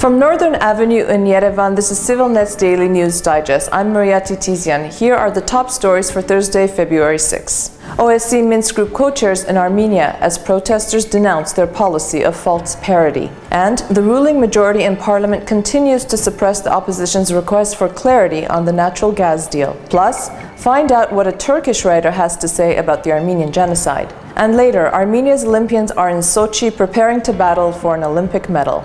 From Northern Avenue in Yerevan, this is ＳիվիլNeT's Daily News Digest. I'm Maria Titizian. Here are the top stories for Thursday, February 6. OSCE Minsk Group co-chairs in Armenia as protesters denounce their policy of false parity. And the ruling majority in parliament continues to suppress the opposition's request for clarity on the natural gas deal. Plus, find out what a Turkish writer has to say about the Armenian Genocide. And later, Armenia's Olympians are in Sochi preparing to battle for an Olympic medal.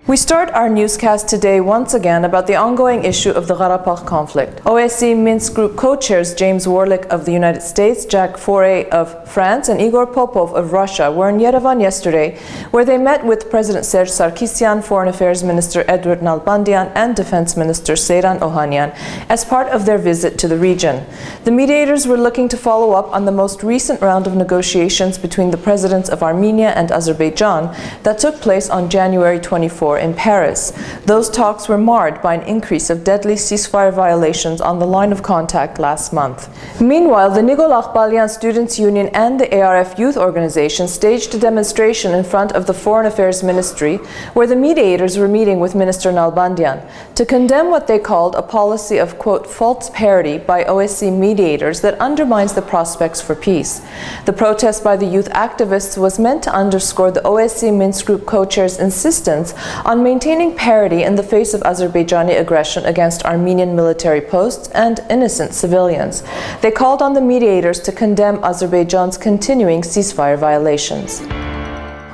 We start our newscast today once again about the ongoing issue of the Karabakh conflict. OSCE Minsk Group co-chairs James Warlick of the United States, Jack Faure of France, and Igor Popov of Russia were in Yerevan yesterday, where they met with President Serge Sarkisyan, Foreign Affairs Minister Edward Nalbandian, and Defense Minister Seyran Ohanian as part of their visit to the region. The mediators were looking to follow up on the most recent round of negotiations between the presidents of Armenia and Azerbaijan that took place on January 24 in Paris. Those talks were marred by an increase of deadly ceasefire violations on the line of contact last month. Meanwhile, the Nigol Akhbalyan Students' Union and the ARF Youth Organization staged a demonstration in front of the Foreign Affairs Ministry, where the mediators were meeting with Minister Nalbandian to condemn what they called a policy of, quote, false parity by OSCE mediators that undermines the prospects for peace. The protest by the youth activists was meant to underscore the OSCE Minsk Group co-chair's insistence on maintaining parity in the face of Azerbaijani aggression against Armenian military posts and innocent civilians. They called on the mediators to condemn Azerbaijan's continuing ceasefire violations.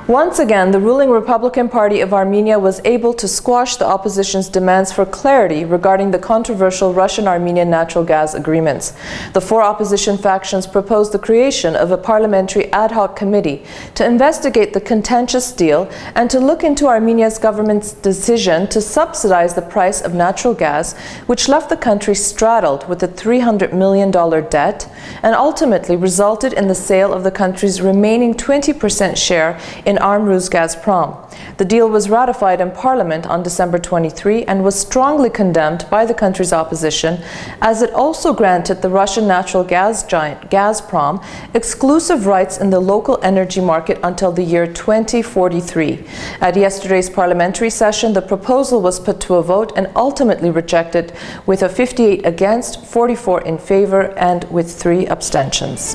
Once again, the ruling Republican Party of Armenia was able to squash the opposition's demands for clarity regarding the controversial Russian-Armenian natural gas agreements. The four opposition factions proposed the creation of a parliamentary ad hoc committee to investigate the contentious deal and to look into Armenia's government's decision to subsidize the price of natural gas, which left the country straddled with a $300 million debt and ultimately resulted in the sale of the country's remaining 20% share in Gazprom. The deal was ratified in Parliament on December 23 and was strongly condemned by the country's opposition, as it also granted the Russian natural gas giant Gazprom exclusive rights in the local energy market until the year 2043. At yesterday's parliamentary session, the proposal was put to a vote and ultimately rejected with a 58 against, 44 in favor, and with 3 abstentions.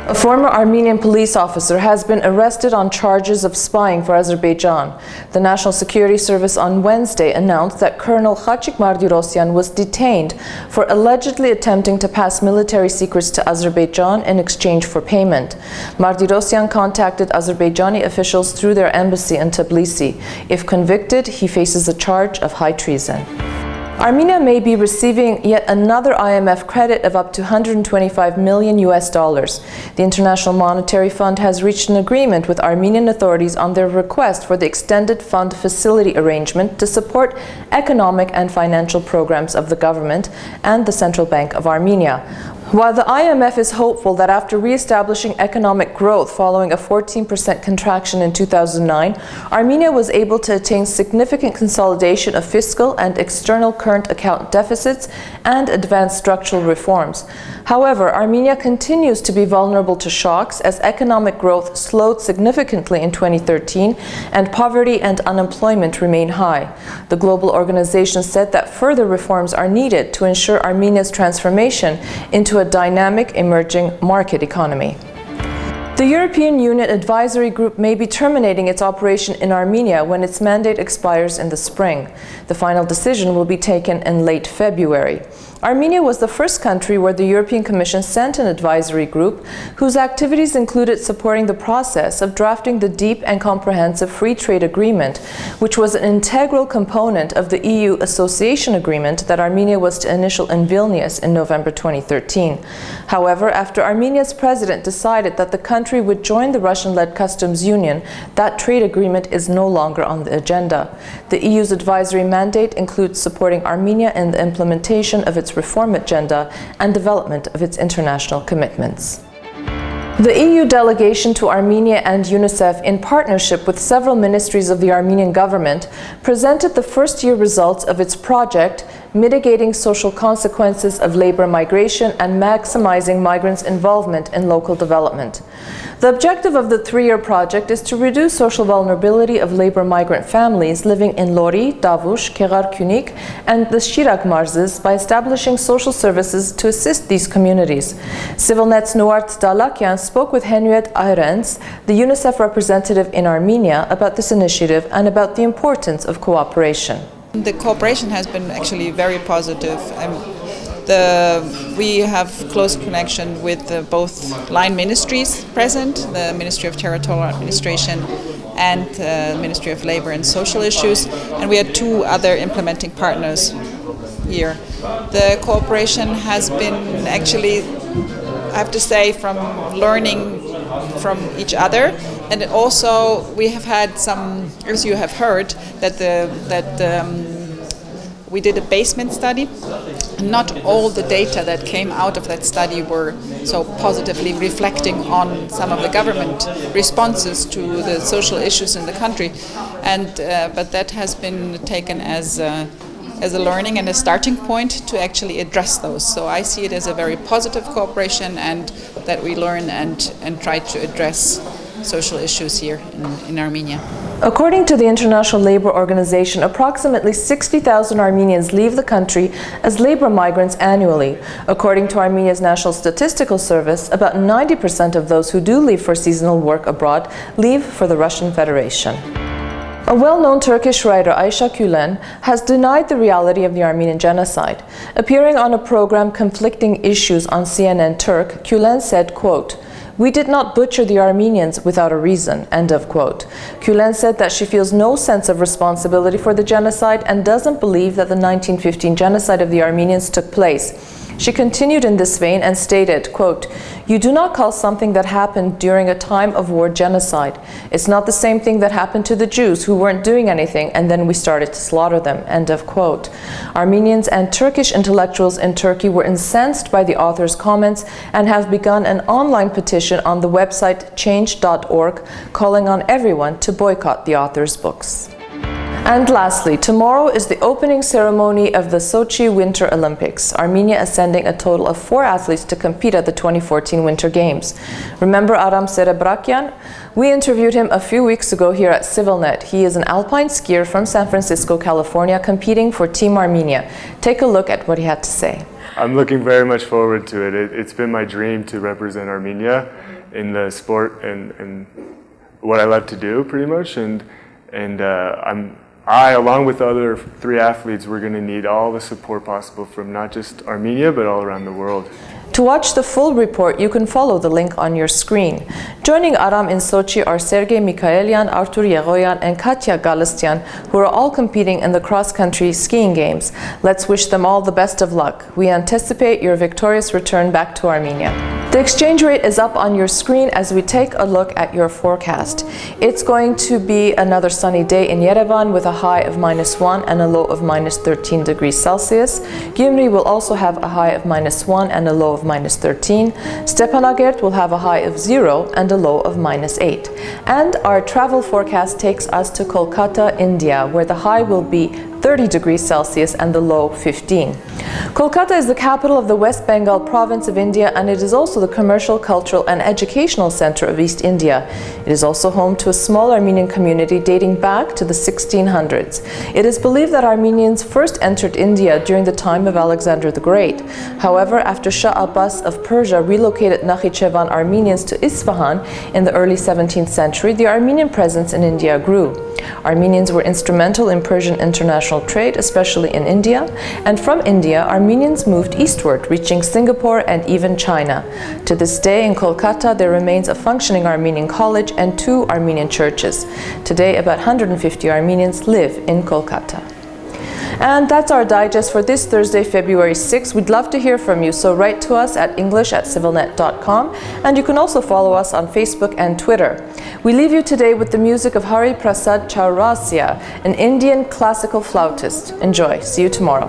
A former Armenian police officer has been arrested on charges of spying for Azerbaijan. The National Security Service on Wednesday announced that Colonel Khachik Mardirosyan was detained for allegedly attempting to pass military secrets to Azerbaijan in exchange for payment. Mardirosyan contacted Azerbaijani officials through their embassy in Tbilisi. If convicted, he faces a charge of high treason. Armenia may be receiving yet another IMF credit of up to $125 million. The International Monetary Fund has reached an agreement with Armenian authorities on their request for the extended fund facility arrangement to support economic and financial programs of the government and the Central Bank of Armenia. While the IMF is hopeful that after re-establishing economic growth following a 14% contraction in 2009, Armenia was able to attain significant consolidation of fiscal and external current account deficits and advance structural reforms. However, Armenia continues to be vulnerable to shocks as economic growth slowed significantly in 2013 and poverty and unemployment remain high. The global organization said that further reforms are needed to ensure Armenia's transformation into a dynamic emerging market economy. The European Union Advisory Group may be terminating its operation in Armenia when its mandate expires in the spring. The final decision will be taken in late February. Armenia was the first country where the European Commission sent an advisory group whose activities included supporting the process of drafting the deep and comprehensive free trade agreement, which was an integral component of the EU association agreement that Armenia was to initial in Vilnius in November 2013. However, after Armenia's president decided that the country would join the Russian-led customs union, that trade agreement is no longer on the agenda. The EU's advisory mandate includes supporting Armenia in the implementation of its reform agenda and development of its international commitments. The EU delegation to Armenia and UNICEF, in partnership with several ministries of the Armenian government, presented the first-year results of its project, Mitigating Social Consequences of Labor Migration and Maximizing Migrants' Involvement in Local Development. The objective of the three-year project is to reduce social vulnerability of labor migrant families living in Lori, Davush, Kegar-Kunik, and the Shirak Marzes by establishing social services to assist these communities. ՍիվիլՆեթ's Nuart Dalakian spoke with Henriette Arens, the UNICEF representative in Armenia, about this initiative and about the importance of cooperation. The cooperation has been actually very positive. We have close connection with both line ministries present, the Ministry of Territorial Administration and the Ministry of Labor and Social Issues, and we had two other implementing partners here. The cooperation has been actually, I have to say, from learning from each other, and also we have had some, as you have heard, we did a basement study. Not all the data that came out of that study were so positively reflecting on some of the government responses to the social issues in the country, but that has been taken as a learning and a starting point to actually address those. So I see it as a very positive cooperation, and that we learn and try to address social issues here in Armenia. According to the International Labour Organization, approximately 60,000 Armenians leave the country as labor migrants annually. According to Armenia's National Statistical Service, about 90% of those who do leave for seasonal work abroad leave for the Russian Federation. A well-known Turkish writer, Ayşe Gülen, has denied the reality of the Armenian genocide. Appearing on a program Conflicting Issues on CNN Turk, Gülen said, quote, "We did not butcher the Armenians without a reason," end of quote. Gülen said that she feels no sense of responsibility for the genocide and doesn't believe that the 1915 genocide of the Armenians took place. She continued in this vein and stated, quote, "You do not call something that happened during a time of war genocide. It's not the same thing that happened to the Jews who weren't doing anything and then we started to slaughter them," end of quote. Armenians and Turkish intellectuals in Turkey were incensed by the author's comments and have begun an online petition on the website change.org calling on everyone to boycott the author's books. And lastly, tomorrow is the opening ceremony of the Sochi Winter Olympics. Armenia is sending a total of 4 athletes to compete at the 2014 Winter Games. Remember Aram Serebrakian? We interviewed him a few weeks ago here at ＳիվիլՆեթ. He is an alpine skier from San Francisco, California, competing for Team Armenia. Take a look at what he had to say. I'm looking very much forward to it. It's been my dream to represent Armenia in the sport and what I love to do, pretty much. I, along with the other 3 athletes, we're going to need all the support possible from not just Armenia, but all around the world. To watch the full report, you can follow the link on your screen. Joining Aram in Sochi are Sergei Mikhaelian, Artur Yegoyan, and Katya Galistyan, who are all competing in the cross-country skiing games. Let's wish them all the best of luck. We anticipate your victorious return back to Armenia. The exchange rate is up on your screen as we take a look at your forecast. It's going to be another sunny day in Yerevan with a high of -1 and a low of -13 degrees Celsius. Gyumri will also have a high of -1 and a low of -13. Stepanakert will have a high of 0 and a low of -8. And our travel forecast takes us to Kolkata, India, where the high will be 30 degrees Celsius and the low 15. Kolkata is the capital of the West Bengal province of India, and it is also the commercial, cultural and educational center of East India. It is also home to a small Armenian community dating back to the 1600s. It is believed that Armenians first entered India during the time of Alexander the Great. However, after Shah Abbas of Persia relocated Nakhichevan Armenians to Isfahan in the early 17th century, the Armenian presence in India grew. Armenians were instrumental in Persian international trade, especially in India, and from India, Armenians moved eastward, reaching Singapore and even China. To this day, in Kolkata, there remains a functioning Armenian college and 2 Armenian churches. Today, about 150 Armenians live in Kolkata. And that's our digest for this Thursday, February 6th. We'd love to hear from you, so write to us at english@civilnet.com, and you can also follow us on Facebook and Twitter. We leave you today with the music of Hari Prasad Chaurasia, an Indian classical flautist. Enjoy. See you tomorrow.